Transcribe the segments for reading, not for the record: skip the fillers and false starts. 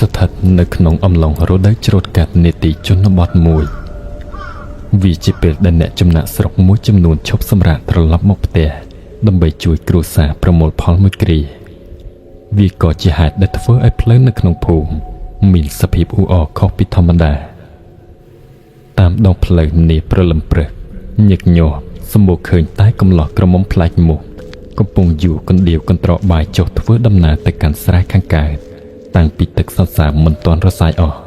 ស្ថិតនៅក្នុងអំឡុងរដូវច្រូតកាត់នេតិជនបទមួយវាជាពេលដែលអ្នកចំណាក់ស្រុកមួយចំនួនឈប់សម្រាកត្រឡប់មកផ្ទះដើម្បីជួយគ្រួសារប្រមូលផលមួយគ្រាវាក៏ជាហេតុដែលធ្វើឲ្យផ្លូវនៅក្នុងភូមិមានសភាពអ៊ូអរខុសពីធម្មតាតាមដងផ្លូវនាព្រលឹមព្រឹកញឹកញាប់សម្បូរឃើញតែកំឡោះក្រមុំផ្លាច់មុខកំពុងយូរកណ្ដៀវកន្ត្រកបាយចុះធ្វើដំណើរទៅកាន់ស្រែខាងកើតតាំងពីទឹកសន្សើមមិនទាន់រសាយអស់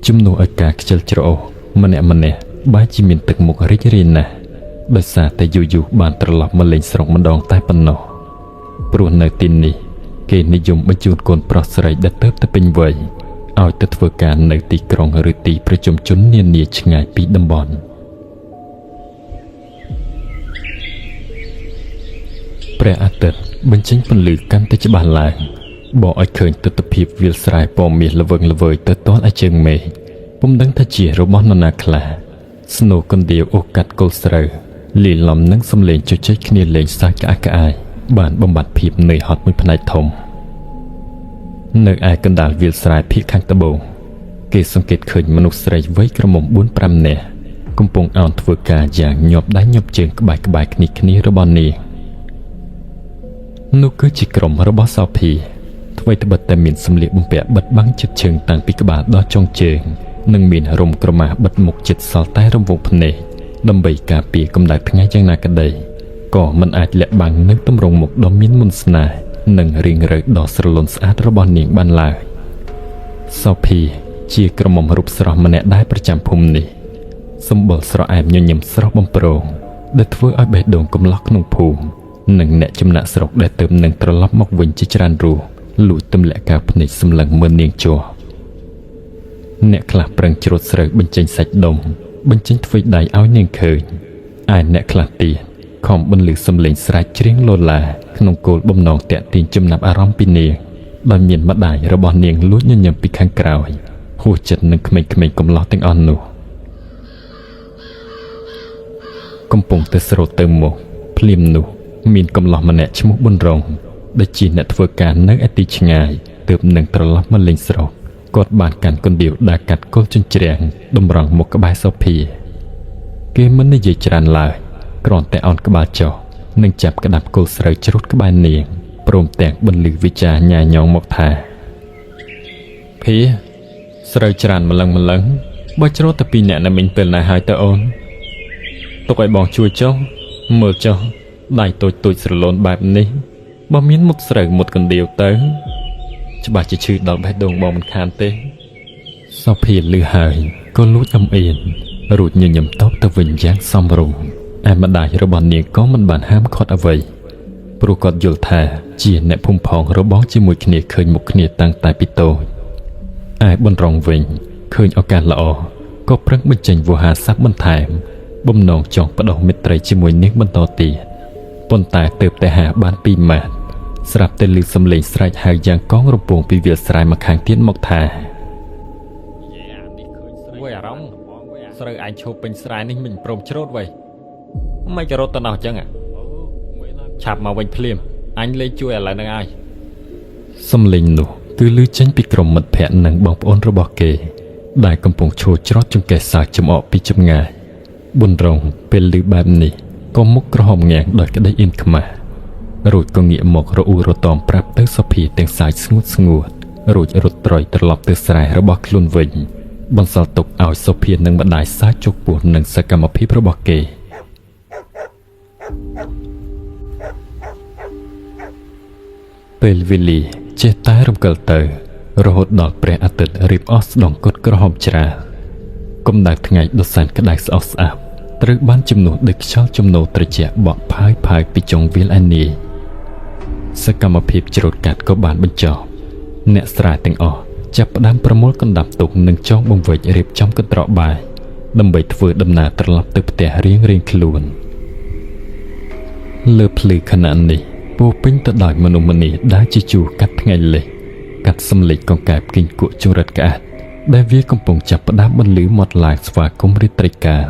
ជំនួសឲ្យការខ្ជិលច្រអូសម្នាក់បែរជាមានទឹកមុខរីករាយណាស់ដោយសារតែយូរបានត្រឡប់មកលេងស្រុកម្ដងតែប៉ុណ្ណោះព្រោះនៅទីនេះគេនិយមបញ្ជូនកូនប្រុសស្រីដែលទើបតែពេញវ័យឲ្យទៅធ្វើការនៅទីក្រុងឬទីប្រជុំជននានាឆ្ងាយពីតំបន់ព្រះអាទិត្យបញ្ចេញពន្លឺកាន់តែច្បាស់ឡើងបកឲ្យឃើញទិដ្ឋភាពវាលស្រែពណ៌មាសល្វឹងល្វើយទៅទាល់ឯជើងមេឃពុំដឹងថាជារបស់នរណាខ្លះស្នូកណ្ដៀវអូសកាត់គល់ស្រូវលាយឡំនឹងសំឡេងជជែកគ្នាលេងសើចក្អាកក្អាយបានបំបត្តិភាពនឿយហត់មួយផ្នែកធំនៅឯកណ្ដាលវាលស្រែភាគខាងត្បូងគេសង្កេតឃើញមនុស្សស្រីវ័យក្រមុំ 4-5 នាក់កំពុងអោនធ្វើការយ៉ាងញាប់ដៃញាប់ជើងក្បែរគ្នារបស់នាងនោះគឺជាក្រុមរបស់សោភីថ្មីត្បិតតែមានសម្លៀកបំពាក់បិទបាំងជិតជើងតាំងពីក្បាលដល់ចុងជើងនិងមានរំក្រមាបិទមុខជិតសល់តែរង្វង់ភ្នែកដើម្បីការពារកម្ដៅថ្ងៃយ៉ាងណាក្តីក៏មិនអាចលាក់បាំងនៅទម្រង់មុខដ៏មានមន្តស្នេហ៍និងរៀងរើដ៏ស្រលូនស្អាតរបស់នាងបានឡើយសោភីជាក្រុមរូបស្រស់ម្នាក់ដែរប្រចាំភូមិនេះសម្បុរស្រអែមញញឹមស្រស់បំព្រងដែលធ្វើឲ្យបេះដូងកំឡោះក្នុងភូមិនិងអ្នកចំណាក់ស្រុកដែលទើបនឹងត្រឡប់មកវិញជាច្រើនរូបលួចទម្លាក់ការភ្នែកសម្លឹងមើលនាងជាប់អ្នកខ្លះប្រឹងច្រូតស្រូវបញ្ចេញសាច់ដុំបញ្ចេញទ្វេដៃឲ្យនាងឃើញឯអ្នកខ្លះទៀតខំបន្លឺសំឡេងស្រែកច្រៀងលឡាក្នុងគោលបំណងតាក់ទាញចំណាប់អារម្មណ៍ពីនាងដោយមានម្ដាយរបស់នាងលួចញញឹមពីខាងក្រោយហួសចិត្តនឹងក្មេងៗកំឡោះទាំងអស់នោះកំពុងតែស្រោតទៅមុខភ្លាមនោះមានកំឡោះម្នាក់ឈ្មោះប៊ុនរងដែលជាអ្នកធ្វើការនៅឯទីឆ្ងាយទើបនឹងត្រឡប់មកលេងស្រុកគាត់បានកាន់កណ្ដៀវដើរកាត់គល់ជញ្ជ្រាំងតម្រង់មុខក្បែរសូភាគេមិននិយាយច្រើនឡើយគ្រាន់តែអោនក្បាលចុះនិងចាប់ក្តាប់គល់ស្រូវច្រូតក្បែរនាងព្រមទាំងបន្លឺវិចារញ៉ាញងមកថាភីស្រូវច្រើនម្លឹងបើច្រូតតែពីរអ្នកណាមិញពេលណាហើយទៅអូនទុកឲ្យបងជួយចុះមើលចុះដៃតូចស្រលូនបែបនេះបើមានមុតស្រូវមុតកណ្ដៀវទៅច្បាស់ជាឈឺដល់បេះដូងបងមិនខានទេសោភាលឺហើយក៏លួចអំអៀនរួចញញឹមតបទៅវិញយ៉ាងសមរម្យឯម្ដាយរបស់នាងក៏មិនបានហាមឃាត់អ្វីព្រោះគាត់យល់ថាជាអ្នកភូមិផងរបងជាមួយគ្នាឃើញមុខគ្នាតាំងតែពីតូចឯប៊ុនរងវិញឃើញឱកាសល្អក៏ប្រឹងបញ្ចេញវោហារស័ព្ទបន្ថែមបំណងចង់បដោះមិត្តរីជាមួយនាងបន្តទៀតប៉ុន្តែទើបតែហាបាន2 ម៉ាត់ស្រាប់តែឮសំឡេងស្រែកហៅយ៉ាងកងរំពងពីវាលស្រែមកខាងទៀតមកថាវ៉ៃអារម្មណ៍ស្រូវអញឈប់ពេញស្រែនេះមិនព្រមច្រូតវ៉ៃមិនចរត់ទៅណោះចឹងឆាប់មកវិញភ្លាមអញលេងជួយឥឡូវហ្នឹងហើយសំឡេងនោះគឺឮចេញពីក្រុមមិត្តភ័ក្តិនិងបងប្អូនរបស់គេដែលកំពុងឈរច្រត់ចង្កេះសាកចំអកពីចម្ងាយប៊ុនរងពេលឮបែបនេះក៏មុខក្រហមងាំងដោយក្តីអៀនខ្មាស់រួចក៏ងាកមករអ៊ូរតំប្រាប់ទៅសុភាទាំងសាយស្ងួតរួចរត់ត្រយត្រឡប់ទៅស្រែរបស់ខ្លួនវិញបន្សល់ទុកឲ្យសុភានិងម្ដាយសាយជោគពោះនឹងសកម្មភាពរបស់គេពេលវេលាចេះតែរំកិលទៅរហូតដល់ព្រះអាទិត្យរៀបអស់ស្ដងកុដក្រហមច្រាលកម្ដៅថ្ងៃដ៏សែនក្តៅស្អុះស្អាប់ត្រូវបានជំនួសដោយខ្យល់ជំនោរត្រជាក់បក់ផាយពីចុងវាលឯនាយសកម្មភាពច្រូតកាត់ក៏បានបញ្ចប់អ្នកស្រែទាំងអស់ចាប់ផ្ដើមប្រមូលកណ្ដាប់ទុកនិងចងបង្វិចរៀបចំកន្ត្រកបាយដើម្បីធ្វើដំណើរត្រឡប់ទៅផ្ទះរៀងខ្លួនលើភ្លឺខណៈនេះពោពេញទៅដោយមនុស្សម្នាដែលជាជួរកាត់ថ្ងៃលេះកាត់សំលេចកង្កែបគិញគក់ចង្រិតក្អាត់ដែលវាកំពុងចាប់ផ្ដើមបន្លឺមាត់ឡើងស្វាគមន៍រាត្រីកាល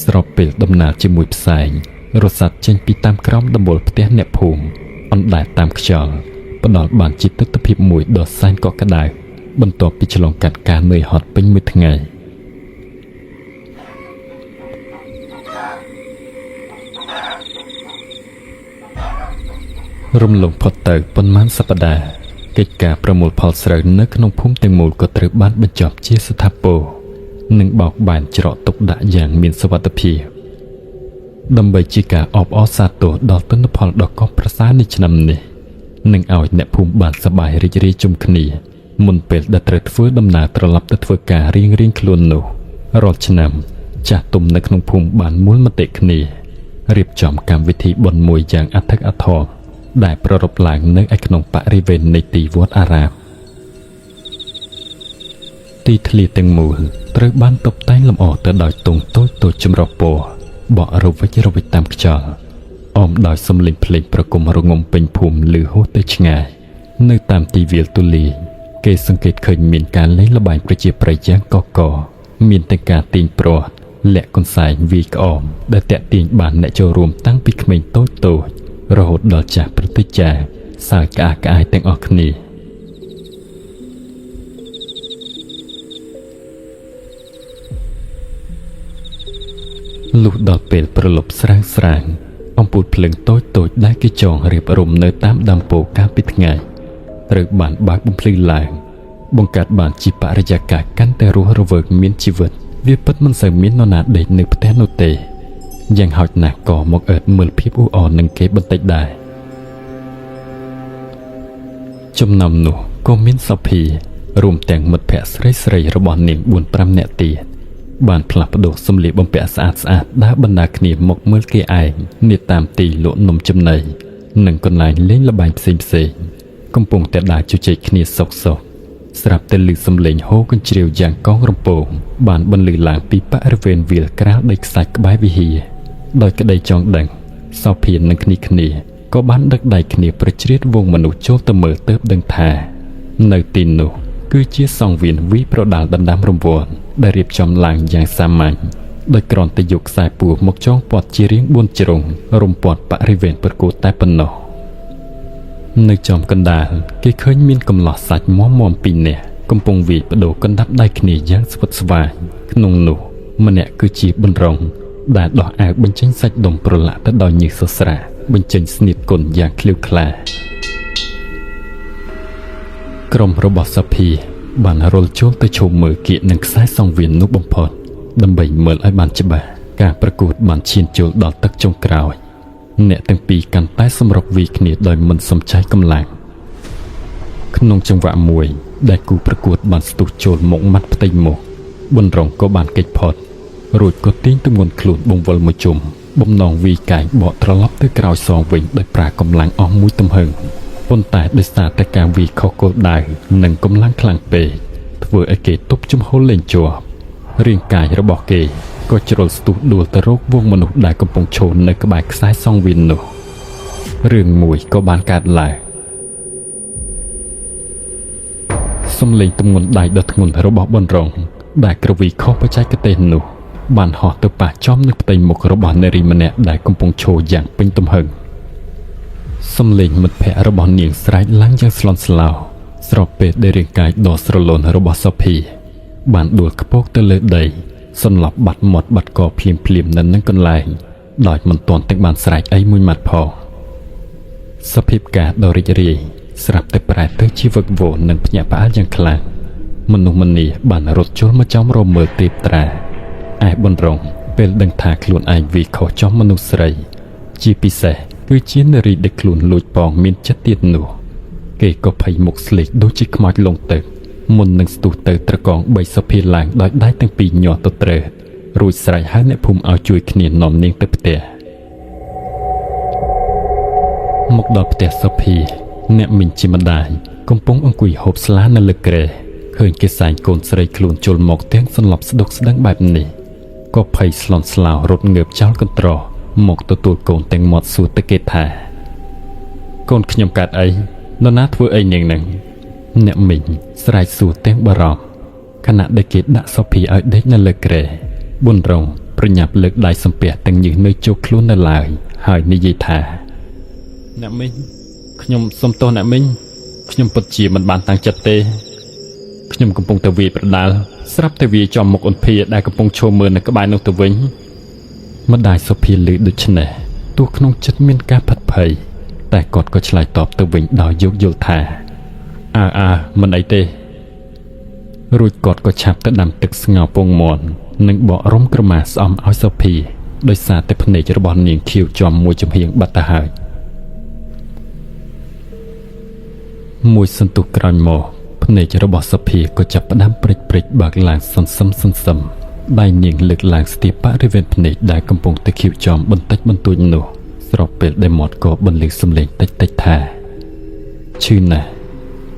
ស្របពេលដំណើរជាមួយផ្សែងរសាត់ចេញពីតាមក្រោមដំបូលផ្ទះអ្នកភូមិអណ្ដែតតាមខ្យល់ ផ្ដល់បានជាទិដ្ឋភាពមួយដ៏សែនកក់ក្ដៅបន្ទាប់ពីឆ្លងកាត់ការនឿយហត់ពេញមួយថ្ងៃរំលងផុតទៅប៉ុន្មានសប្តាហ៍កិច្ចការប្រមូលផលស្រូវនៅក្នុងភូមិទាំងមូលក៏ត្រូវបានបញ្ចប់ជាស្ថាពរនិងបោកបែនច្រកទុកដាក់យ៉ាងមានសុវត្ថិភាពដើម្បីជាការអបអរសាទរដល់ទិន្នផលដ៏កក់ប្រសើរនៃឆ្នាំនេះនិងឲ្យអ្នកភូមិបានសប្បាយរីករាយជុំគ្នាមុនពេលដែលត្រូវធ្វើដំណើរត្រឡប់ទៅធ្វើការរៀងៗខ្លួននោះរាល់ឆ្នាំចាស់ទុំនៅក្នុងភូមិបានមូលមតិគ្នារៀបចំកម្មវិធីបុណ្យមួយយ៉ាងអធិកអធមដែលប្រារព្ធឡើងនៅឯក្នុងបរិវេណនៃទីវត្តអារាមទីធ្លាទាំងមូលត្រូវបានតុបតែងលម្អទៅដោយទង់តូចៗចម្រុះពណ៌បក់រវិចតាមខ្យល់អមដោយសំឡេងភ្លេងប្រគំរងំពេញភូមិឮហួសទៅឆ្ងាយនៅតាមទីវាលទូលាយគេសង្កេតឃើញមានការលេងល្បែងប្រជាប្រិយយ៉ាងកកមានទាំងការទាញព្រ័ត្រលាក់កន្សែងវាយក្អមដែលតាក់ទាញបានអ្នកចូលរួមតាំងពីក្មេងតូចរហូតដល់ចាស់ប្រតិចាសើចក្អាកក្អាយទាំងអស់គ្នាលុះដល់ពេលប្រលប់ស្រាងអំពូលភ្លើងតូចដែលគេចងរៀបរំនៅតាមដើមពោធិ៍កាលពីថ្ងៃត្រូវបានបើកបំភ្លឺឡើងបង្កើតបានជាបរិយាកាសកាន់តែរស់រវើកមានជីវិតវាពិតមិនសូវមាននរណាដេកនៅផ្ទះនោះទេយ៉ាងហោចណាស់ក៏មកអើតមើលភាពអ៊ូអរនឹងគេបន្តិចដែរចំណោមនោះក៏មានសុភីរួមទាំងមិត្តភក្តិស្រីរបស់នាង 4-5 នាក់ទៀតបានផ្លាស់ប្ដូរសម្លៀកបំពាក់ស្អាតដើរបណ្ដាគ្នាមកមើលគេឯងនាតាមទីលក់នំចំណីនិងកន្លែងលេងល្បែងផ្សេងកំពុងតែដើរជជែកគ្នាសុកស្រាប់តែឮសំឡេងហូរកញ្ជ្រៀវយ៉ាងកងរំពងបានបន្លឺឡើងពីបរិវេណវាលក្រាលដីខ្សាច់ក្បែរវិហារដោយក្តីចង់ដឹងសោភាននឹងគ្នាក៏បានដឹកដៃគ្នាប្រជ្រៀតវងមនុស្សចូលទៅមើលទើបដឹងថានៅទីនោះគឺជាសង្វៀនវីប្រដាល់ដណ្ដើមរង្វាន់ដែលរៀបចំឡើងយ៉ាងសាមញ្ញដោយគ្រាន់តែយកខ្សែពួរមកចងព័ទ្ធជារាង4ជ្រុងរុំព័ទ្ធបរិវេណប្រកួតតែប៉ុណ្ណោះនៅចំកណ្ដាលគេឃើញមានកំឡោះសាច់មាំពីរនាក់កំពុងវាយបដូរកណ្ដាប់ដៃគ្នាយ៉ាងស្វិតស្វាញក្នុងនោះម្នាក់គឺជាបន្រុងដែលដោះអាវបញ្ចេញសាច់ដុំប្រឡាក់ទៅដោយញើសស្រាបញ្ចេញស្នៀតគុណយ៉ាងឃ្លាវខ្លាក្រុមរបស់សភាបានរុលចូលទៅឈប់មើលគៀកនឹងខ្សែសង្វៀននោះបំផុតដើម្បីមើលឲ្យបានច្បាស់ការប្រកួតបានឈានចូលដល់ទឹកចុងក្រោយអ្នកទាំងពីរកាន់តែសម្រុកវាយគ្នាដោយមិនសំចៃកម្លាំងក្នុងចង្វាក់មួយដែលគូប្រកួតបានស្ទុះចូលមកមាត់ផ្ទៃមុខបន្រុងក៏បានគេចផុតរួចក៏ទាញទម្ងន់ខ្លួនបង្វិលមួយជុំបំណងវាយកែងបកត្រឡប់ទៅក្រោយសងវិញដោយប្រើកម្លាំងអស់មួយទំហឹងប៉ុន្តែដោយសារតែការវាយខុសគោលដៅនិងកម្លាំងខ្លាំងពេកធ្វើឲ្យគេទប់ជំហរលេងជាប់រាងកាយរបស់គេក៏ជ្រុលស្ទុះដួលទៅរកវងមនុស្សដែលកំពុងឈរនៅក្បែរខ្សែសង្វៀននោះរឿងមួយក៏បានកើតឡើងសំឡេងទម្ងន់ដៃដ៏ធ្ងន់របស់បន្រុងដែលក្រវីខុសបច្ចេកទេសនោះបានហោះទៅប៉ះចំនឹងផ្ទៃមុខរបស់នារីម្នាក់ដែលកំពុងឈរយ៉ាងពេញទំហឹងសំឡេងមិត្តភក្តិរបស់នាងស្រែកឡើងយ៉ាងស្លន់ស្លោស្របពេលដែលរាងកាយដ៏ស្រលូនរបស់សុភីបានដួលខ្ពស់ទៅលើដីសន្លប់បាត់មាត់បាត់កភ្លាមនៅនឹងកន្លែងដោយមិនទាន់ទាំងបានស្រែកអីមួយម៉ាត់ផងសភាពការដ៏រីករាយស្រាប់តែប្រែទៅជាវឹកវរនិងភ្ញាក់ផ្អើលយ៉ាងខ្លាំងមនុស្សម្នាបានរត់ចូលមកចំរមើលទីបត្រាឯបន្រុងពេលដឹងថាខ្លួនឯងវាខុសចំមនុស្សស្រីជាពិសេសគឺជានារីដែលខ្លួនលួចប៉ងមានចិត្តទៀតនោះគេក៏ភ័យមុខស្លេកដូចជាខ្មោចលងទឹកមុននឹងស្ទុះទៅត្រកងបីសុភាឡើងដោយដៃទាំងពីរញាស់ទៅត្រេះរួចស្រែកហៅអ្នកភូមិឲ្យជួយគ្នានាំនាងទៅផ្ទះមកដល់ផ្ទះសុភាអ្នកមីងជាម្ដាយកំពុងអង្គុយហូបស្លានៅលើគ្រែឃើញគេសែងកូនស្រីខ្លួនជុលមកទាំងសន្លប់ស្ដុកស្ដឹងបែបនេះក៏ភ័យស្លន់ស្លោរត់ងើបចោលកន្ត្រោះមកទទួលកូនទាំងមាត់សួរទៅគេថាកូនខ្ញុំកើតអីនរណាធ្វើអីនាងនឹងអ្នកមីងស្រែកសួរទាំងបារម្ភខណៈដែលគេដាក់សុភីឲ្យដេកនៅលើគ្រែបុនរងប្រញាប់លើកដៃសំពះទាំងញើសនៅជោគខ្លួននៅឡើយហើយនិយាយថាអ្នកមីងខ្ញុំសុំទោសអ្នកមីង ខ្ញុំពិតជាមិនបានតាំងចិត្តទេខ្ញុំកំពុងតែវាយប្រដាល់ស្រាប់តែវាចំមុខអូនភាដែលកំពុងឈរមើលនៅក្បែរនោះទៅវិញម្ដាយសុភាឮដូច្នេះទោះក្នុងចិត្តមានការផិតភ័យតែគាត់ក៏ឆ្លើយតបទៅវិញដោយយោគយល់ថាមិនអីទេរួចគាត់ក៏ឆាប់ទៅដាំទឹកស្ងោរពងមាន់និងបករុំក្រមាស្អំឲ្យសុភាដោយសារតែភ្នែករបស់នាងខៀវចំមួយចំហៀងបាត់ទៅហើយមួយសន្ទុះក្រោយមកភ្នែករបស់សុភាក៏ចាប់ផ្ដើមព្រិចបើកឡើងសន្សឹមដៃនាងលើកឡើងស្ទាបបរិវេណភ្នែកដែលកំពុងតែខៀវចំបន្តិចបន្តួចនោះស្របពេលដែលមាត់ក៏បន្លឺសំឡេងតិចថាឈឺណាស់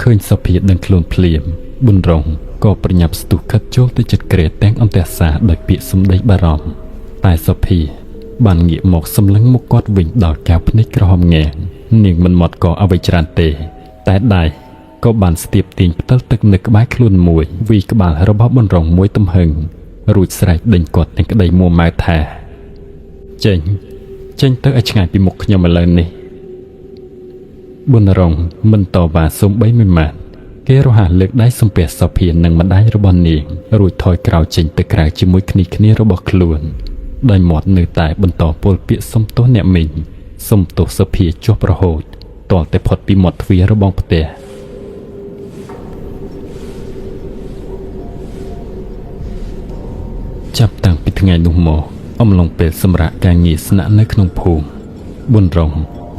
ឃើញសុភាដឹងខ្លួនភ្លាមប៊ុនរងក៏ប្រញាប់ស្ទុះខិតចូលទៅជិតក្រែទាំងអន្តរសាដោយពាក្យសម្ដីបារម្ភតែសុភាបានងាកមកសម្លឹងមុខគាត់វិញដោយកែវភ្នែកក្រហមងាងនាងមិនមាត់ក៏អ្វីច្រើនទេតែដៃក៏បានស្ទាបទាញផ្តិលទឹកនៅក្បែរខ្លួនមួយវីក្បាលរបស់ប៊ុនរងមួយទំហឹងរួចស្រែកដេញគាត់ទាំងក្តីមួម៉ៅថាចេញទៅឲ្យឆ្ងាយពីមុខខ្ញុំឥឡូវនេះប៊ុនរងមិនតវ៉ាសូម្បីមួយម៉ាត់គេរហ័សលើកដៃសំពះសុភានិងម្ដាយរបស់នាងរួចថយក្រោយចេញទៅក្រៅជាមួយគ្នារបស់ខ្លួនដោយមាត់នៅតែបន្តពោលពាក្យសុំទោសអ្នកមីងសុំទោសសុភាជាប់រហូតទាល់តែផុតពីមាត់ទ្វាររបស់ផ្ទះចាប់តាំងពីថ្ងៃនោះមកអំឡុងពេលសម្រាប់ការងារស្នាក់នៅក្នុងភូមិប៊ុនរង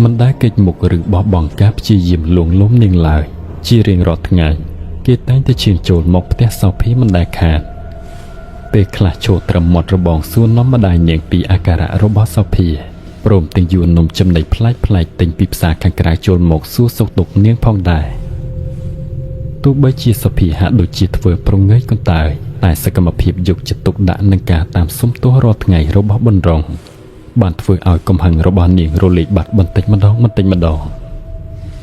មិនដែលកិច្ចមុខឬបោះបង់ការព្យាយាមលួងលោមនាងឡើយជារៀងរាល់ថ្ងៃគេតែងតែឈានចូលមកផ្ទះសុភាមិនដែលខាតពេលខ្លះចូលត្រឹមមាត់របងសួរនាំម្ដាយនាងពីអាការៈរបស់សុភាព្រមទាំងយួននំចំណីប្លែកទិញពីផ្សារខាងក្រៅចូលមកសួរសុខទុក្ខនាងផងដែរទោះបីជាសុភាហាក់ដូចជាធ្វើប្រងើយកន្តើយតែសកម្មភាពយកចិត្តទុកដាក់នឹងការតាមសុំទោសរាល់ថ្ងៃរបស់ប៊ុនរងបានធ្វើឲ្យកំហឹងរបស់នាងរលាយបាត់បន្តិចម្ដង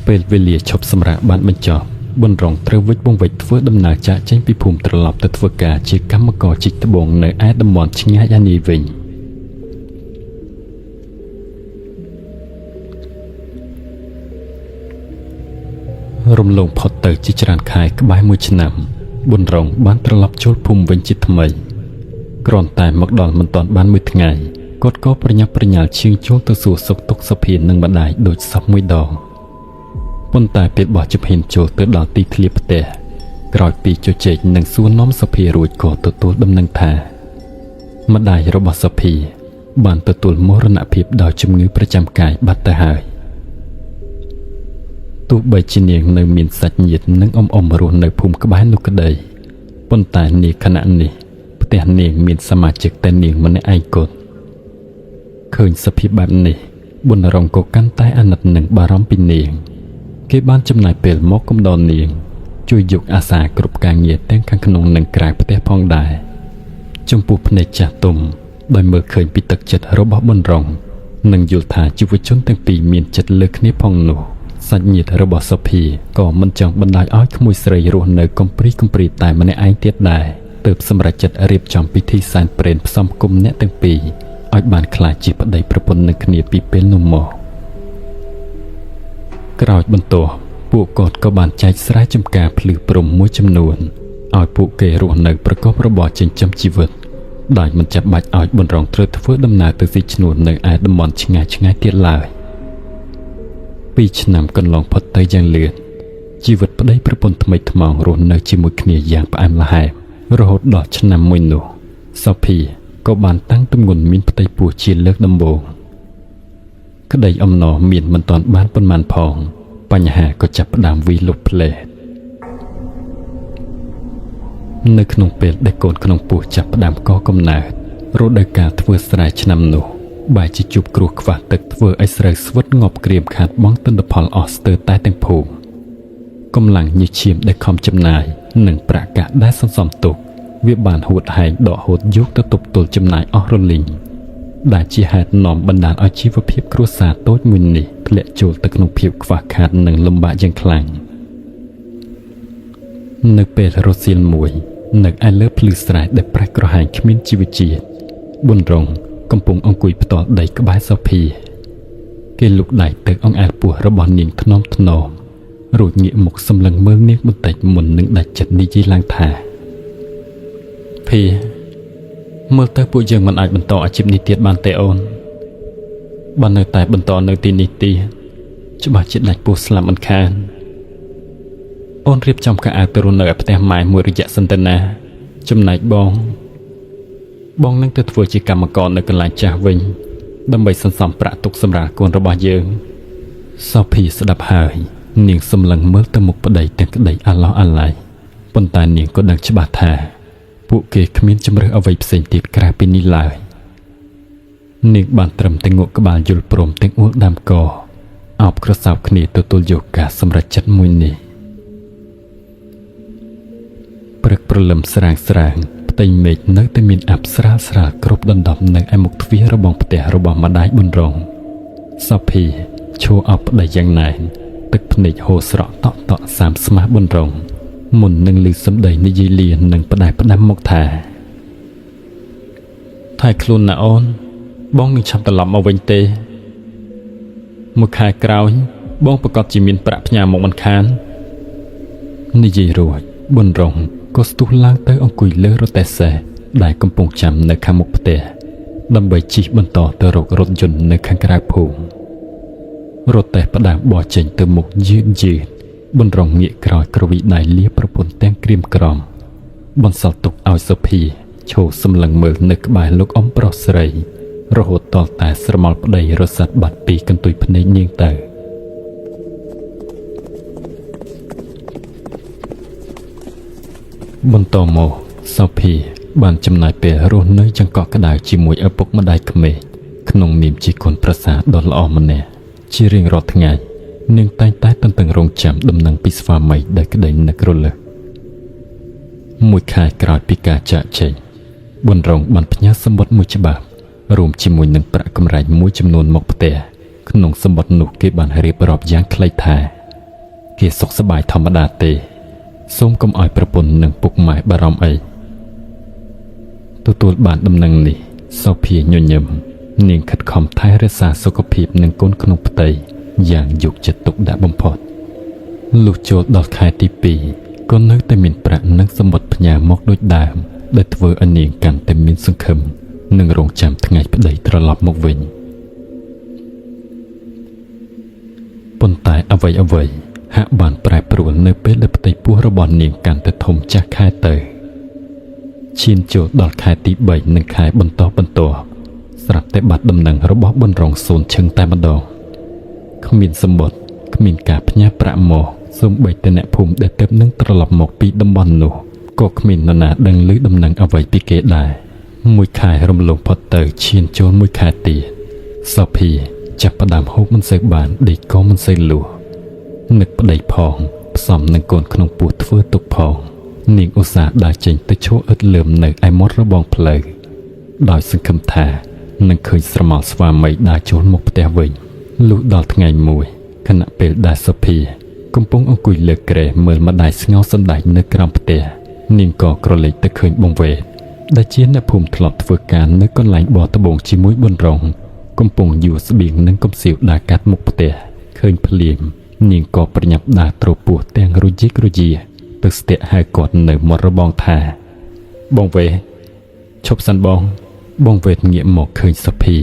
ពេលវេលាឈប់សម្រាកបានបញ្ចប់ប៊ុនរងត្រូវវិច្ចបង្វិចធ្វើដំណើរចាកចេញពីភូមិត្រឡប់ទៅធ្វើការជាកម្មករជីកត្បូងនៅឯតំបន់ឆ្ងាយអានេះវិញរំលងផុតទៅជាច្រើនខែក្បែរមួយឆ្នាំប៊ុនរងបានត្រឡប់ចូលភូមិវិញជាថ្មីគ្រាន់តែមកដល់មិនទាន់បានមួយថ្ងៃគាត់ក៏ប្រញាប់ប្រញាល់ឈៀងចូលទៅសួរសុខទុក្ខសុភានិងម្ដាយដូចសពមួយដងប៉ុន្តែពេលបោះជំហានចូលទៅដល់ទីធ្លាផ្ទះក្រោយពីជជែកនិងសួរនាំសុភារួចក៏ទទួលដំណឹងថាម្ដាយរបស់សុភាបានទទួលមរណភាពដោយជំងឺប្រចាំកាយបាត់ទៅហើយទោះបីជានាងនៅមានសាច់ញាតិនិងអ៊ំរស់នៅភូមិក្បែរនោះក្តីប៉ុន្តែនាខណៈនេះផ្ទះនាងមានសមាជិកតែនាងម្នាក់ឯងគត់ឃើញសភាពបែបនេះប៊ុនរងក៏កាន់តែអាណិតនិងបារម្ភពីនាងគេបានចំណាយពេលមកកំដរនាងជួយយកអាសាគ្រប់ការងារទាំងខាងក្នុងនិងក្រៅផ្ទះផងដែរចំពោះភ្នែកចាស់ទុំដោយមើលឃើញពីទឹកចិត្តរបស់ប៊ុនរងនិងយល់ថាជីវជនទាំងពីរមានចិត្តលើគ្នាផងនោះសាច់ញាតិរបស់សុភាក៏មិនចង់បណ្ដាលឲ្យក្មួយស្រីរស់នៅកំព្រីតែម្នាក់ឯងទៀតដែរទើបសម្រេចចិត្តរៀបចំពិធីសែនព្រេនផ្សំគុំអ្នកទាំងពីរឲ្យបានក្លាយជាប្តីប្រពន្ធនឹងគ្នាពីពេលនោះមកក្រោយបន្ទាប់ពួកគាត់ក៏បានចែកស្រែចម្ការភ្លឺព្រំមួយចំនួនឲ្យពួកគេរស់នៅប្រកបរបរចិញ្ចឹមជីវិតដោយមិនចាំបាច់ឲ្យប៊ុនរងត្រូវធ្វើដំណើរទៅស៊ីឈ្នួលនៅឯតំបន់ឆ្ងាយទៀតឡើយ2 ឆ្នាំកន្លងផុតទៅយ៉ាងលឿនជីវិតប្តីប្រពន្ធថ្មីថ្មោងរស់នៅជាមួយគ្នាយ៉ាងផ្អែមល្ហែមរហូតដល់ឆ្នាំមួយនោះសុភាក៏បានតាំងទម្ងន់មានផ្ទៃពោះជាលើកដំបូងក្តីអំណរមានមិនទាន់បានប៉ុន្មានផងបញ្ហាក៏ចាប់ផ្ដើមវាយលុបផ្លែនៅក្នុងពេលដែលកូនក្នុងពោះចាប់ផ្ដើមកកំណើតរដូវកាលធ្វើស្រែឆ្នាំនោះបែរជាជួបគ្រោះខ្វះទឹកធ្វើឲ្យស្រូវស្វិតងាប់ក្រៀមខាតបង់ទិន្នផលអស់ស្ទើរតែទាំងភូមិកម្លាំងញើសឈាមដែលខំចំណាយនិងប្រាក់កាសដែលសន្សំទុកវាបានហួតហែងដកហូតយកទៅទប់ទល់ចំណាយអស់រលីងដែលជាហេតុនាំបណ្ដាលឲ្យជីវភាពគ្រួសារតូចមួយនេះធ្លាក់ចូលទៅក្នុងភាពខ្វះខាតនិងលំបាកយ៉ាងខ្លាំងនៅពេលរសៀលមួយនៅឯលើភ្លឺស្រែដែលប្រេះក្រហាញគ្មានជីវជាតិប៊ុនរងកំពុងអង្គុយផ្ទាល់ដីក្បែរសុភាគេលុកដៃទៅអង្អែលពោះរបស់នាងថ្នម រួចងាកមុខសម្លឹងមើលនាងបន្តិចមុននឹងដាច់ចិត្តនិយាយឡើងថាភីមើលទៅពួកយើងមិនអាចបន្តអាជីពនេះទៀតបានទេអូនបើនៅតែបន្តនៅទីនេះទៀតច្បាស់ជាដាច់ពោះស្លាប់មិនខានអូនរៀបចំកៅអៅទៅរស់នៅឯផ្ទះម៉ែមួយរយៈសិនទៅណាចំណែកបងនឹងទៅធ្វើជាកម្មករនៅកន្លែងចាស់វិញដើម្បីសន្សំប្រាក់ទុកសម្រាប់កូនរបស់យើងសូភីស្ដាប់ហើយនាងសម្លឹងមើលទៅមុខប្តីទាំងក្តីអាឡោះអាឡៃប៉ុន្តែនាងក៏ដឹងច្បាស់ថាពួកគេគ្មានជំរឿអ្វីផ្សេងទៀតក្រៅពីនេះឡើយនាងបានត្រឹមតែងក់ក្បាលយល់ព្រមទាំងអួលដាំកអោបក្រសោបគ្នាទទួលយកការសម្រេចចិត្តមួយនេះព្រឹកព្រលឹមស្រាងផ្ទៃមេឃនៅតែមានអប្សរាស្រាលគ្រប់ដណ្ដប់នៅឯមុខទ្វាររបងផ្ទះរបស់ម្ដាយប៊ុនរងសូភីឈរអោបប្តីយ៉ាងណែនទឹកភ្នែកហូរស្រក់តក់សាមស្មាស់ប៊ុនរងមុននឹងឮសម្ដីនិយាយលានឹងផ្ដាំមកថាថែខ្លួនណាអូនបងនឹងឆាប់ត្រឡប់មកវិញទេមួយខែក្រោយបងប្រកាសជាមានប្រាក់ផ្ញើមកមិនខាននិយាយរួចប៊ុនរងក៏ស្ទុះឡើងទៅអង្គុយលើរទេះសេះដែលកំពុងចាំនៅខាងមុខផ្ទះដើម្បីជិះបន្តទៅរករថយន្តនៅខាងក្រៅភូមិរទេះផ្ដើមបោះចេញទៅមុខយឺតប៊ុនរងងាកក្រោយក្រវីដៃលាប្រពន្ធទាំងក្រៀមក្រំបន្សល់ទុកឲ្យសូភីឈរសម្លឹងមើលនៅក្បែរលោកអ៊ំប្រុសស្រីរហូតដល់តែស្រមោលប្តីរសាត់បាត់ពីកន្ទុយភ្នែកនាងទៅបន្តមកសូភីបានចំណាយពេលរស់នៅចង្កក់ក្ដៅជាមួយឪពុកម្ដាយក្មេកក្នុងនាមជាកូនប្រសាដ៏ល្អម្នាក់ជារៀងរាល់ថ្ងៃនាងតែងតែទន្ទឹងរង់ចាំដំណឹងពីស្វាមីដែលក្តីនឹករលឹកមួយខែក្រោយពីការចាកចេញប៊ុនរងបានផ្ញើសម្បត្តិមួយច្បាប់រួមជាមួយនឹងប្រាក់កម្រៃមួយចំនួនមកផ្ទះក្នុងសម្បត្តិនោះគេបានរៀបរាប់យ៉ាងខ្លីថាគេសុខសប្បាយធម្មតាទេសូមកុំឲ្យប្រពន្ធនិងពុកម៉ែបារម្ភអីទទួលបានដំណឹងនេះសូភីញញឹមនាងខិតខំថែរក្សាសុខភាពនិងកូនក្នុងផ្ទៃយ៉ាងយកចិត្តទុកដាក់បំផុតលុះចូលដល់ខែទី2ក៏នៅតែមានប្រាក់និងសម្បត្តិផ្ញើមកដូចដើមដែលធ្វើឲ្យនាងកាន់តែមានសង្ឃឹមនិងរងចាំថ្ងៃប្តីត្រឡប់មកវិញប៉ុន្តែអ្វីហាក់បានប្រែប្រួលនៅពេលដែលផ្ទៃពោះរបស់នាងកាន់តែធំចាស់ខែទៅឈានចូលដល់ខែទី3និងខែបន្តស្រាប់តែបាត់ដំណឹងរបស់ប៊ុនរងសូនឈឹងតែម្ដងគ្មានសម្បត្តិគ្មានការផ្ញើប្រាក់មកសូម្បីតែអ្នកភូមិដែលទើបនឹងត្រឡប់មកពីតំបន់នោះក៏គ្មាននរណាដឹងឮដំណឹងអ្វីពីគេដែរមួយខែរំលងផុតទៅឈានចូលមួយខែទៀតសូភីចាប់ផ្ដើមហូបមិនសូវបានដេកក៏មិនសូវលួនឹកប្តីផងផ្សំនឹងកូនក្នុងពោះធ្វើទុកផងនាងឧស្សាហ៍ដើរចេញទៅឈរអឹតលឿមនៅឯមាត់របងផ្លូវដោយសង្ឃឹមថានឹងឃើញស្រមោលស្វាមីដើរចូលមកផ្ទះវិញលុះដល់ថ្ងៃមួយខណៈពេលដែលសូភីកំពុងអង្គុយលើគ្រែមើលម្ដាយស្ងោរសណ្ដែកនៅក្រោមផ្ទះនាងក៏ក្រឡេកទៅឃើញបងវ៉េតដែលជាអ្នកភូមិធ្លាប់ធ្វើការនៅកន្លែងបោះត្បូងជាមួយប៊ុនរងកំពុងយួរស្បៀងនិងកំសៀវដើរកាត់មុខផ្ទះឃើញភ្លាមនាងក៏ប្រញាប់ដើរទ្រពោះទាំងរយិករយាទៅស្ទាក់ហៅគាត់នៅមាត់របងថាបងវ៉េតឈប់សិនបងវ៉េតងាកមកឃើញសូភី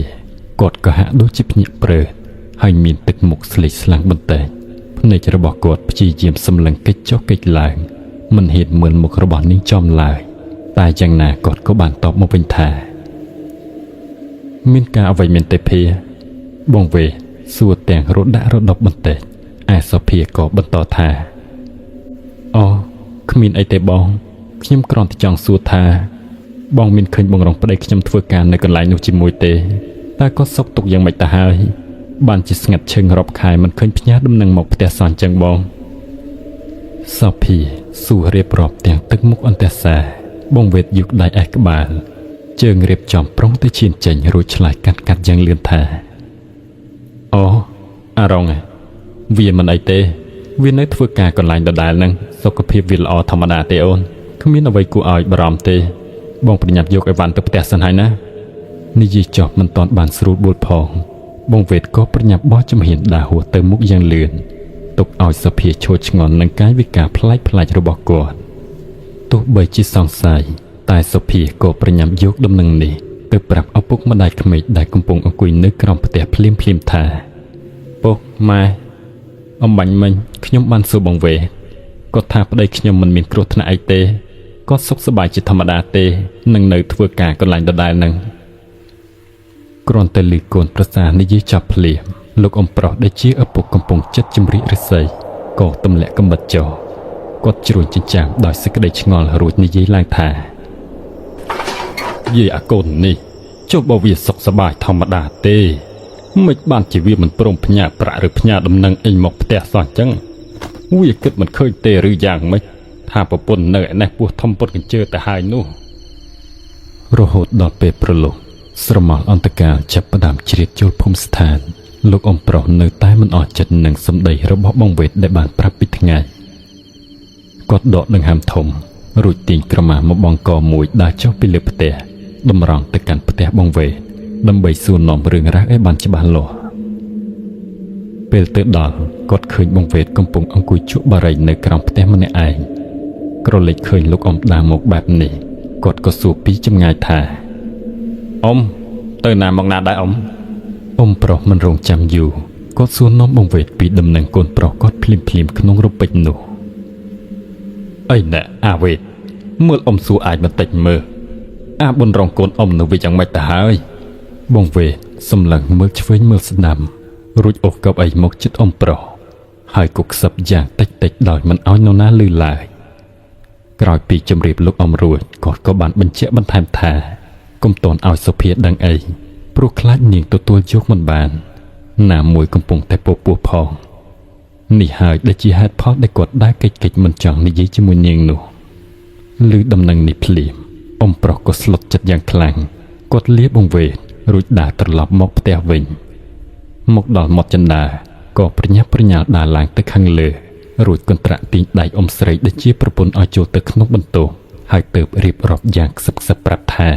គាត់ក៏ហាក់ដូចជាភ្ញាក់ព្រឺហើយមានទឹកមុខស្លេកស្លាំងបន្តិចភ្នែករបស់គាត់ព្យាយាមសម្លឹងកិច្ចចុះកិច្ចឡើងមិនហ៊ានមើលមុខរបស់នាងចំឡើយតែយ៉ាងណាគាត់ក៏បានតបមកវិញថាមានការអ្វីមានទេភាបងវ៉េតសួរទាំងរត់ដាក់រដប់បន្តិចឯសូភីក៏បន្តថាអូគ្មានអីទេបងខ្ញុំគ្រាន់តែចង់សួរថាបងមានឃើញបងរងប្តីខ្ញុំធ្វើការនៅកន្លែងនោះជាមួយទេតែគាត់សុកទុកយ៉ាងម៉េចទៅហើយបានជាស្ងាត់ឈឹងរាប់ខែមិនឃើញផ្ញើដំណឹងមកផ្ទះសោះអញ្ចឹងបងសូភីសួររៀបរាប់ទាំងទឹកមុខអន្ទះសាបងវ៉េតយកដៃឯក្បាលជើងរៀបចំប្រុងទៅឈានចេញរួចឆ្លើយកាត់យ៉ាងលឿនថាអូអារងវាមិនអីទេវានៅធ្វើការកន្លែងដដែលហ្នឹងសុខភាពវាល្អធម្មតាទេអូនគ្មានអ្វីគួរឲ្យបារម្ភទេបងប្រញាប់យកអីវ៉ាន់ទៅផ្ទះសិនហើយណានិយាយចប់មិនទាន់បានស្រួលបួលផងបងវ៉េតក៏ប្រញាប់បោះជំហានដើរហួសទៅមុខយ៉ាងលឿន ទុកឲ្យសភាឈួតឆ្ងល់នឹងកាយវិការប្លែកៗរបស់គាត់ទោះបីជាសង្ស័យតែសភាក៏ប្រញាប់យកដំណឹងនេះទៅប្រាប់ឪពុកម្ដាយក្មេកដែលកំពុងអង្គុយនៅក្រោមផ្ទះភ្លាមថាពុកម៉ែអំបញ្ញមិញខ្ញុំបានសួរបងវេគាត់ថាប្តីខ្ញុំមិនមានគ្រោះថ្នាក់អីទេគាត់សុខសប្បាយជាធម្មតាទេនឹងនៅធ្វើការកន្លែងដដែលនឹងគ្រាន់តែឮកូនប្រសានិយាយចាប់ភ្លាមលោកអំប្រុសដែលជាឪពុកកំពុងចិត្តជំរាបរិស័យក៏ទម្លាក់កំបិតចុះគាត់ជ្រួញចិញ្ចាំដោយសេចក្តីឆ្ងល់រួចនិយាយឡើងថាយាយអាកូននេះចុះបើវាសុខសប្បាយធម្មតាទេមិនបានជាវាមិនព្រមផ្ញើប្រាក់ឬផ្ញើដំណឹងអីមកផ្ទះសោះអញ្ចឹងវាគិតមិនឃើញទេឬយ៉ាងម៉េចថាប្រពន្ធនៅឯនេះពោះធំពុតកញ្ជើទៅហើយនោះរហូតដល់ពេលប្រលប់ស្រមោលអន្តកាលចាប់ផ្ដើមជ្រៀតចូលភូមិស្ថានលោកអំប្រុសនៅតែមិនអស់ចិត្តនឹងសម្ដីរបស់បងវេទដែលបានប្រាប់ពីថ្ងៃគាត់ដកដង្ហើមធំរួចទាញក្រមាមកបង់កមួយដើរចុះពីលើផ្ទះតម្រង់ទៅកាន់ផ្ទះបងវេទដើម្បីសួរនាំរឿងរ៉ាវឲ្យបានច្បាស់លាស់ពេលទៅដល់គាត់ឃើញបងវេទកំពុងអង្គុយជក់បារីនៅក្រោមផ្ទះម្នាក់ឯងក្រឡេកឃើញលោកអ៊ំដើរមកបែបនេះគាត់ក៏សួរពីចម្ងាយថាអ៊ំទៅណាមកណាដែរអ៊ំអ៊ំប្រុសមិនរងចាំយូរគាត់សួរនាំបងវេទពីដំណឹងកូនប្រុសគាត់ភ្លាមក្នុងរពេចនោះអីណែអាវេទមើលអ៊ំសួរអាចបន្តិចមើលអាបុនរងកូនអ៊ំនៅវិញយ៉ាងម៉េចទៅហើយបងវេទសម្លឹងមើលឆ្វេងមើលស្ដាំរួចអូសកៅអីមកជិតអ៊ំប្រុសហើយក៏ខ្សឹបយ៉ាងតិចដោយមិនឲ្យនរណាឮឡើយក្រោយពីជម្រាបលោកអ៊ំរួចគាត់ក៏បានបញ្ជាក់បន្ថែមថាកុំតន់ឲ្យសុភាដឹងអីព្រោះខ្លាចនាងទទួលយកមិនបានណាមួយកំពុងតែពោះផងនេះហើយដែលជាហេតុផលដែលគាត់ដើរកិច្ចមិនចង់និយាយជាមួយនាងនោះឮដំណឹងនេះភ្លាមអ៊ំប្រុសក៏ស្លុតចិត្តយ៉ាងខ្លាំងគាត់លាបងវេទរួចដើរត្រឡប់មកផ្ទះវិញមកដល់មាត់ចន្ទាក៏ប្រញាប់ប្រញាល់ដើរឡើងទៅខាងលើរួចកន្ត្រាក់ទាញដៃអ៊ំស្រីដែលជាប្រពន្ធឲ្យចូលទៅក្នុងបន្ទប់ហើយទើបរៀបរាប់យ៉ាងខ្សឹបប្រាប់ថា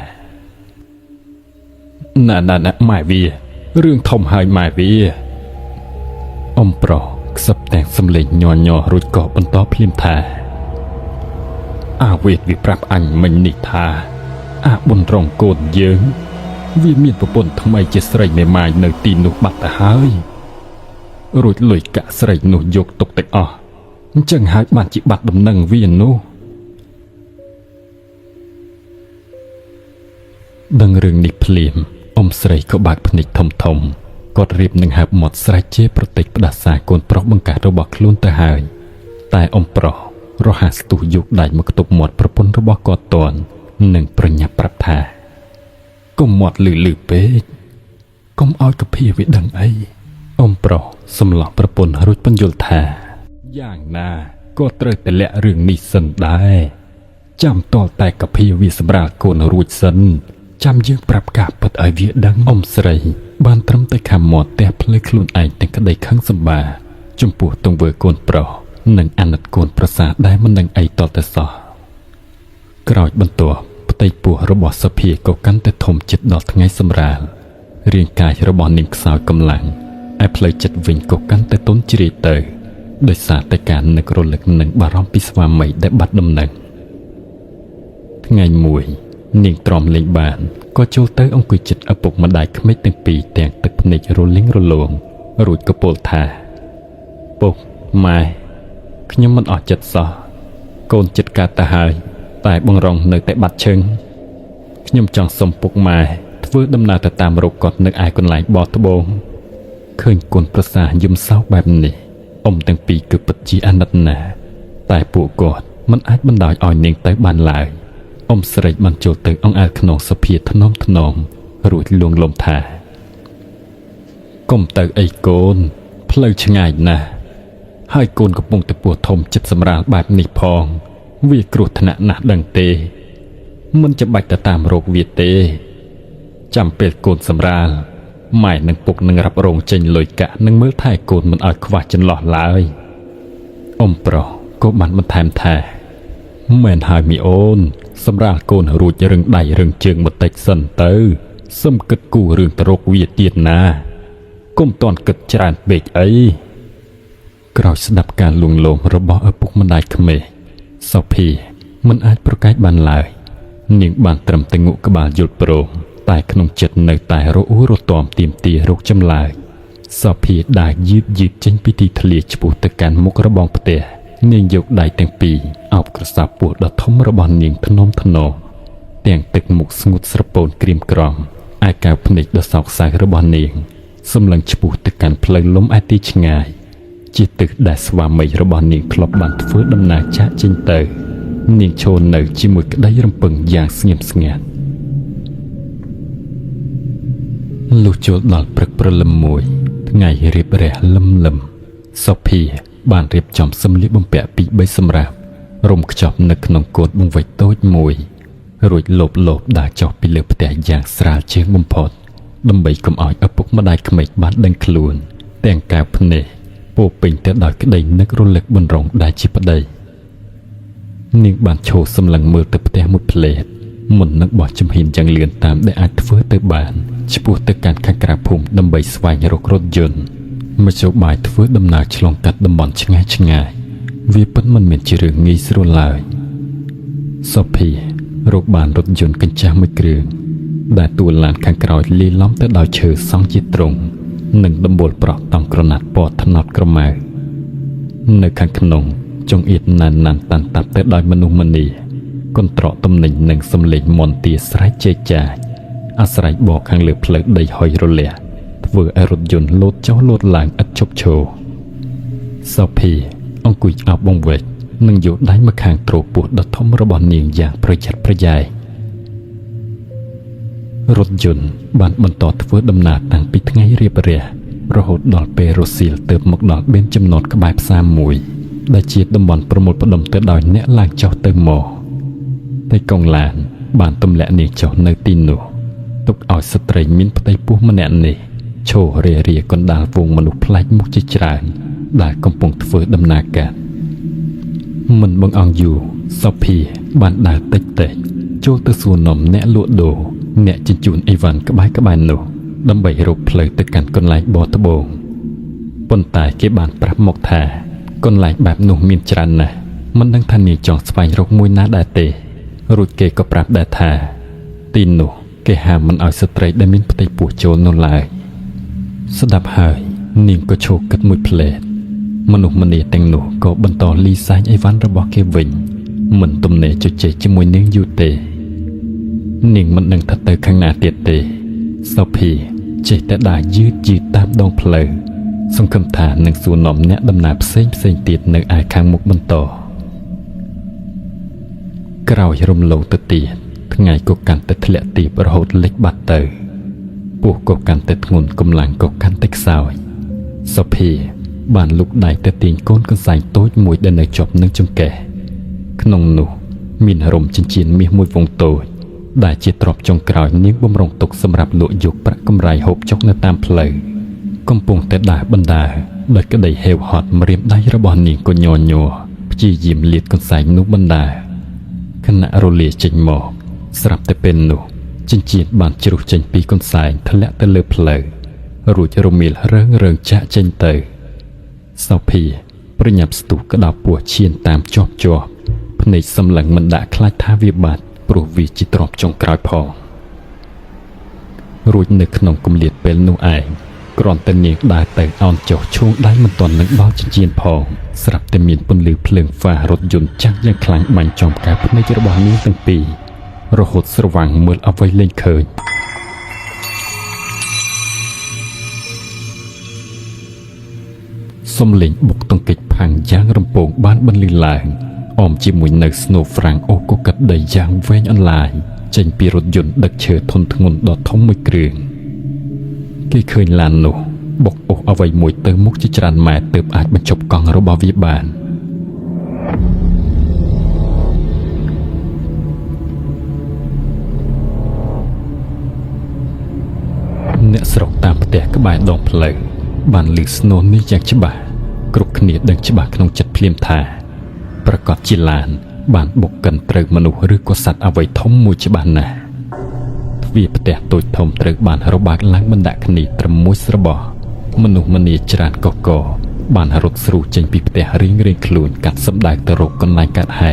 ណាម៉ែវារឿងធំហើយម៉ែវាអ៊ំប្រុសខ្សឹបតែងសំឡេងញ័ររួចក៏បន្តភ្លាមថាអាវេទវាប្រាប់អញមិញនេះថាអាបុនរងកូនយើងវាមានប្រពន្ធថ្មីជាស្រីមេម៉ាយនៅទីនោះបាត់ទៅហើយរួចលុយកាក់ស្រីនោះយកទុកទាំងអស់អញ្ចឹងហើយបានជាបាត់ដំណឹងវានោះដឹងរឿងនេះភ្លាមអ៊ំស្រីក៏បាក់ភ្នែកធំគាត់រៀបនឹងហើបមាត់ស្រែកជេរប្រតិចផ្ដាសាកូនប្រុសបង្កាត់របស់ខ្លួនទៅហើយតែអ៊ំប្រុសរហ័សស្ទុះយកដៃមកទប់មាត់ប្រពន្ធរបស់គាត់តន់និងប្រញាប់ប្រាប់ថាកុំមាត់លឺពេកកុំឲ្យកភាវាដឹងអីអ៊ំប្រុសសម្លក់ប្រពន្ធរួចបញ្យល់ថាយ៉ាងណាក៏ត្រូវតែលាក់រឿងនេះសិនដែរចាំតលតែកភាវាសម្រាប់កូនរួចសិនចាំយើងប្រាប់ការពិតឲ្យវាដឹងអ៊ំស្រីបានត្រឹមតែខំមាត់ទះភ្លឺខ្លួនឯងទាំងក្តីខឹងសម្បាចំពោះទង្វើកូនប្រុសនិងអាណិតកូនប្រសាដែលមិនដឹងអីតទៅសោះក្រោយបន្ទាប់ផ្ទៃពោះរបស់សភាក៏កាន់តែធំចិត្តដល់ថ្ងៃសម្រាលរាងកាយរបស់នាងខ្សោយកម្លាំងឯផ្លូវចិត្តវិញក៏កាន់តែទន់ជ្រាយទៅដោយសារតែការនឹករលឹកនិងបារម្ភពីស្វាមីដែលបាត់ដំណឹងថ្ងៃមួយនាងទ្រាំលេងបានក៏ចូលទៅអង្គុយជិតឪពុកម្ដាយក្មេកទាំងពីរទាំងទឹកភ្នែករលឹងរលោងរួចក៏ពោលថាពុកម៉ែខ្ញុំមិនអស់ចិត្តសោះកូនចិត្តកើតទៅហើយតែបងរងនៅតែបាត់ឈឹងខ្ញុំចង់សុំពុកម៉ែធ្វើដំណើរទៅតាមរកគាត់នៅឯកន្លែងបោះត្បូងឃើញកូនប្រសាយំសោកបែបនេះអ៊ំទាំងពីរគឺពិតជាអាណិតណាស់តែពួកគាត់មិនអាចបណ្ដោយឲ្យនាងទៅបានឡើយអ៊ំស្រីបានចូលទៅអង្អែលក្នុងសភាថ្នមរួចលួងលំថាកុំទៅអីកូនផ្លូវឆ្ងាយណាស់ហើយកូនកំពុងតែពោះធំចិត្តសម្រាលបែបនេះផងវាគ្រោះថ្នាក់ណាស់ដឹងទេមិនចាំបាច់ទៅតាមរោគវាទេចាំពេលកូនសម្រាលម៉ែនឹងពុកនឹងរ៉ាប់រងចេញលុយកាក់នឹងមើលថែកូនមិនឲ្យខ្វះចន្លោះឡើយអ៊ំប្រុសក៏បានបន្ថែមថាមែនហើយមីអូនសម្រាលកូនរួចរឹងដៃរឹងជើងបន្តិចសិនទៅសឹមគិតគូរឿងទៅរកវាទៀតណាកុំតន់គិតច្រើនពេកអី ក្រោយស្ដាប់ការលួងលោមរបស់ឪពុកម្ដាយក្មេកសូភីមិនអាចប្រកែកបានឡើយនាងបានត្រឹមតែងក់ក្បាលយល់ព្រមតែក្នុងចិត្តនៅតែរអ៊ូរទាំទាមទាររោគចម្លើយសូភីដើរយឺតចេញពីទីធ្លាឆ្ពោះទៅកាន់មុខរបងផ្ទះនាងយកដៃទាំងពីរអោបក្រសាប់ពោះដ៏ធំរបស់នាងថ្នមទាំងទឹកមុខស្ងួតស្រពោនក្រៀមក្រំឯកៅភ្នែកដ៏សោកសៅរបស់នាងសម្លឹងឆ្ពោះទៅកាន់ផ្លូវលំឯទីឆ្ងាយជាទឹកដែលស្វាមីរបស់នាងធ្លាប់បានធ្វើដំណើរចាកចេញទៅនាងឈរនៅជាមួយក្តីរំពឹងយ៉ាងស្ងៀមស្ងាត់លុះចូលដល់ព្រឹកព្រលឹមមួយថ្ងៃរៀបរះលឹមសូភីបានរៀបចំសម្លៀកបំពាក់ពីរបីសម្រាប់រុំខ្ចប់នៅក្នុងកូនបង្វិចតូចមួយរួចលោបដើរចុះពីលើផ្ទះយ៉ាងស្រាលជាងបំផុតដើម្បីកុំឲ្យឪពុកម្ដាយក្មេកបានដឹងខ្លួនទាំងកែវភ្នែកពោពេញទៅដោយក្តីនឹករលឹកបនរងដែលជាប្តីនាងបានឈរសម្លឹងមើលទៅផ្ទះមួយផ្លេតមុននឹងបោះជំហានយ៉ាងលឿនតាមដែលអាចធ្វើទៅបានឆ្ពោះទៅកាន់ខាងក្រៅភូមិដើម្បីស្វែងរករថយន្តមធ្យោបាយធ្វើដំណើរឆ្លងកាត់តំបន់ឆ្ងាយវាពិតមិនមែនជារឿងងាយស្រួលឡើយសូភីរកបានរថយន្តកញ្ចាស់មួយគ្រឿងដែលតួឡានខាងក្រោយលាយឡំទៅដោយឈើសង់ជាទ្រុងនិងដំបូលប្រោះតង់ក្រណាត់ពណ៌ត្នោតក្រមៅនៅខាងក្នុងចង្អៀតណានតាន់តាប់ទៅដោយមនុស្សម្នាកន្ត្រកទំនិញនិងសំឡេងមន្ទាស្រែកជែកចាយអាស្រ័យបកខាងលើផ្លូវដីហុយរលះធ្វើឲ្យរថយន្តលោតចុះលោតឡើងឥតឈប់ឈរសូភីអង្គុយអោបបង្វេចនិងយកដៃម្ខាងទ្រពោះដ៏ធំរបស់នាងយ៉ាងប្រយ័ត្នប្រយែងរថយន្តបានបន្តធ្វើដំណើរតាំងពីថ្ងៃរៀបរះរហូតដល់ពេលរសៀលទើបមកដល់បេនចំណតក្បែរផ្សារមួយដែលជាតំបន់ប្រមូលផ្ដុំទៅដោយអ្នកឡើងចុះទៅមកតែកងឡានបានទម្លាក់នាងចុះនៅទីនោះទុកឲ្យស្ត្រីមានផ្ទៃពោះម្នាក់នេះឈររាកណ្ដាលវងមនុស្សប្លែកមុខជាច្រើនដែលកំពុងធ្វើដំណើរការមិនបង្អង់យូរសូភីបានដើរតិចចូលទៅសួរនាំអ្នកលក់ដូរអ្នកជញ្ជូនអីវ៉ាន់ក្បែរនោះដើម្បីរកផ្លូវទៅកាន់កន្លែងបរត្បូងប៉ុន្តែគេបានប្រាប់មកថាកន្លែងបែបនោះមានច្រើនណាស់មិនដឹងថានាងចង់ស្វែងរកមួយណាដែរទេរួចគេក៏ប្រាប់ដែរថាទីនោះគេហាមមិនឲ្យស្ត្រីដែលមានផ្ទៃពោះចូលនោះឡើយស្ដាប់ហើយនាងក៏ឈរគិតមួយផ្លែតមនុស្សម្នាទាំងនោះក៏បន្តលីសែងអីវ៉ាន់របស់គេវិញមិនទំនេរជជែកជាមួយនាងយូរទេនាងមិនដឹងថាទៅខាងណាទៀតទេសូភីចេះតែដើរយឺតតាមដងផ្លូវសង្ឃឹមថានឹងសួរនាំអ្នកដំណើរផ្សេងទៀតនៅឯខាងមុខបន្តក្រោយរំលងទៅទៀតថ្ងៃក៏កាន់តែធ្លាក់ទីរហូតលិចបាត់ទៅពោះក៏កាន់តែធ្ងន់កម្លាំងក៏កាន់តែខ្សោយសូភីបានលុកដៃទៅទាញកូនកន្សែងតូចមួយដែលនៅជាប់នឹងចង្កេះក្នុងនោះមានរំចិញ្ចៀនមាសមួយវងតូចដែលជាទ្រព្យចុងក្រោយនាងបំរុងទុកសម្រាប់លក់យកប្រាក់កម្រៃហូបចុកនៅតាមផ្លូវកំពុងតែដើរបណ្ដើរដោយក្តីហេវហត់ម្រាមដៃរបស់នាងក៏ញ័រព្យាយាមលាតកន្សែងនោះបណ្ដើរខណៈរលាចេញមកស្រាប់តែពេលនោះចិញ្ចៀនបានជ្រុះចេញពីកន្សែងធ្លាក់ទៅលើផ្លូវរួចរមៀលរើងចាក់ចេញទៅសូភីប្រញាប់ស្ទុះក្តោបពោះឈានតាមជាប់ភ្នែកសម្លឹងមិនដាក់ខ្លាចថាវាបាត់ព្រោះវាជាទ្រព្យចុងក្រោយផងរួចនៅក្នុងគម្លាតពេលនោះឯងគ្រាន់តែនាងដើរទៅអោនចុះឈោងដៃមិនទាន់នឹងដល់ចិញ្ចៀនផងស្រាប់តែមានពន្លឺភ្លើងហ្វារថយន្តចាក់យ៉ាងខ្លាំងបាញ់ចំកែវភ្នែករបស់នាងទាំងពីររហូតស្រវាំងមើលអ្វីលែងឃើញសំឡេងបុកទង្គិចផាំងយ៉ាងរំពងបានបន្លឺឡើងអមជាមួយនៅស្នូហ្វ្រាំងអូកូកាត់ដីយ៉ាងវែងអន្លាយចេញពីរថយន្តដឹកឈើធុនធ្ងន់ដ៏ធំមួយគ្រឿងគេឃើញឡាននោះបុកអូសអ្វីមួយទៅមុខជាច្រើនម៉ែត្រទើបអាចបញ្ចប់កង់របស់វាបានអ្នកស្រុកតាមផ្ទះក្បែរដងផ្លូវបានឮស្នូនេះយ៉ាងច្បាស់គ្រប់គ្នាដឹងច្បាស់ក្នុងចិត្តភ្លាមថាប្រកាសជាឡានបានបុកកិនត្រូវមនុស្សឬក៏សត្វអ្វីធំមួយច្បាស់ណាស់ទ្វារផ្ទះតូចធំត្រូវបានរបើកឡើងបណ្ដាក់គ្នាត្រឹមមួយស្របោះមនុស្សម្នាច្រើនកក បានរត់ស្រូចេញពីផ្ទះរៀងខ្លួនកាត់សម្ដៅទៅរកកន្លែងកាត់ហែ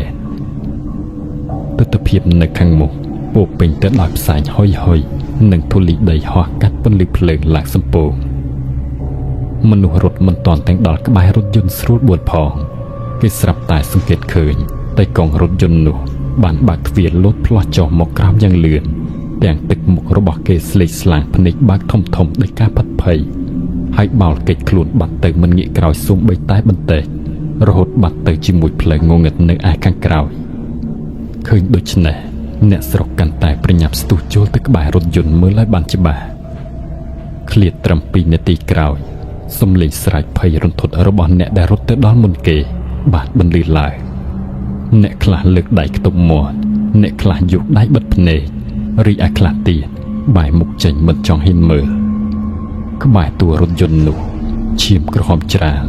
ទិដ្ឋភាពនៅខាងមុខពោពេញទៅដោយផ្សែងហុយនិងធូលីដីហោះកាត់ពន្លឺភ្លើងឡើងសំពងមនុស្សរត់មិនទាន់ទាំងដល់ក្បែររថយន្តស្រួលបួលផងគេស្រាប់តែសង្កេតឃើញតែកង់រថយន្តនោះបានបើកទ្វារលោតផ្លោះចុះមកក្រោមយ៉ាងលឿនទាំងទឹកមុខរបស់គេស្លេកស្លាំងភ្នែកបើកធំដោយការផិតភ័យហើយបោលកិច្ចខ្លួនបាត់ទៅមិនងាកក្រោយសូម្បីតែបន្តិចរហូតបាត់ទៅជាមួយផ្លូវងងឹតនៅឯខាងក្រោយឃើញដូច្នេះអ្នកស្រុកកាន់តែប្រញាប់ស្ទុះចូលទៅក្បែររថយន្តមើលឲ្យបានច្បាស់ឃ្លាតត្រឹម2នាទីក្រោយសំឡេងស្រែកភ័យរន្ធត់របស់អ្នកដែលរត់ទៅដល់មុនគេបានបន្លឺឡើងអ្នកខ្លះលើកដៃខ្ទប់មាត់អ្នកខ្លះយកដៃបិទភ្នែករីឯខ្លះទៀតបែរមុខចេញមិនចង់ហ៊ានមើលក្បែរតួរថយន្តនោះឈាមក្រហមច្រាល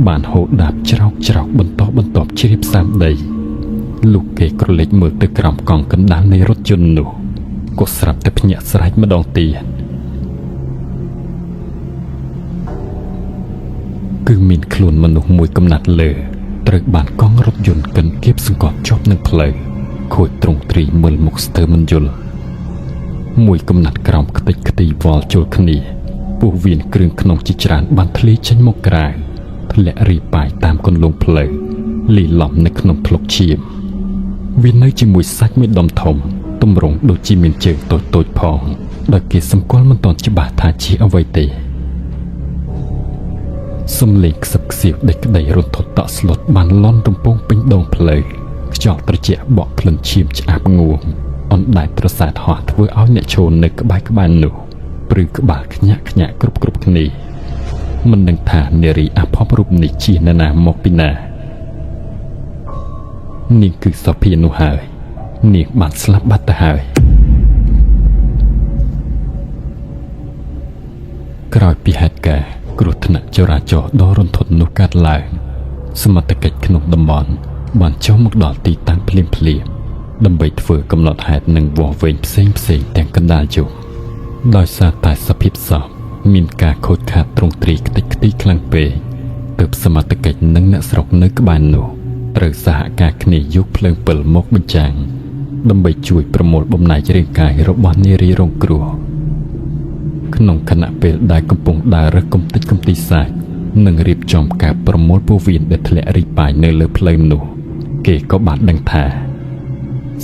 បានហូរដាបច្រោកបន្តជ្រាបសាមដីលុះគេក្រឡេកមើលទៅក្រោមកង់កណ្ដាលនៃរថយន្តនោះក៏ស្រាប់តែភ្ញាក់ស្រែកម្ដងទៀតគឺមានខ្លួនមនុស្សមួយកំណាត់លើត្រូវបានកង់រថយន្តកិនគៀបសង្កត់ជាប់នឹងផ្លូវខូចទ្រង់ទ្រីមើលមុខស្ទើរមិនយល់មួយកំណាត់ក្រោមខ្ទេចខ្ទីវល់ចូលគ្នាពោះវៀនគ្រឿងក្នុងជាច្រើនបានធ្លាយចេញមកក្រៅធ្លាក់រីប៉ាយតាមគន្លងផ្លូវលីឡំនៅក្នុងភ្លុកឈាមវានៅជាមួយសាច់មួយដុំធំទម្រង់ដូចជាមានជើងតូចផងដោយគេសម្គាល់មិនទាន់ច្បាស់ថាជាអ្វីទេសំឡេងខ្សឹបខ្សៀវដេកក្តីរន្ធត់តក់ស្លុតបានលន់រំពងពេញដងផ្លូវខ្យល់ត្រជាក់បក់ក្លិនឈាមឆ្អាបងួងអណ្ដែតប្រសាទហោះធ្វើឲ្យអ្នកឈរនៅក្បែរនោះព្រឺក្បាលខ្ញាក់គ្រប់គ្នាមិនដឹងថានារីអភ័ព្វរូបនេះជានរណាមកពីណានាងគឺសុភានោះហើយនាងបានស្លាប់បាត់ទៅហើយក្រោយពីហេតុការណ៍គ្រោះថ្នាក់ចរាចរណ៍ដ៏រន្ធត់នោះកើតឡើងសមត្ថកិច្ចក្នុងតំបន់បានចុះមកដល់ទីតាំងភ្លាមដើម្បីធ្វើកំណត់ហេតុនិងវាស់វែងផ្សេងទាំងកណ្ដាលយប់ដោយសារតែសភាពសពមានការខូចខាតទ្រង់ទ្រីខ្ទេចខ្ទីខ្លាំងពេកទើបសមត្ថកិច្ចនិងអ្នកស្រុកនៅក្បែរនោះត្រូវសហការគ្នាយកភ្លើងពិលមកបញ្ចាំងដើម្បីជួយប្រមូលបំណែករាងកាយរបស់នារីរងគ្រោះក្នុងខណៈពេលដែលកំពុងដើររើសកំទេចកំទីសាច់និងរៀបចំការប្រមូលពោះវៀនដែលធ្លាក់រីប៉ាយនៅលើផ្លូវនោះគេក៏បានដឹងថា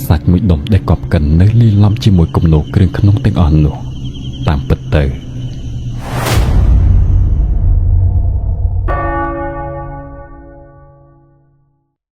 សាច់មួយដុំដែលកប់កិននៅលីឡំជាមួយគំនូរគ្រឿងក្នុងទាំងអស់នោះតាមពិតទៅ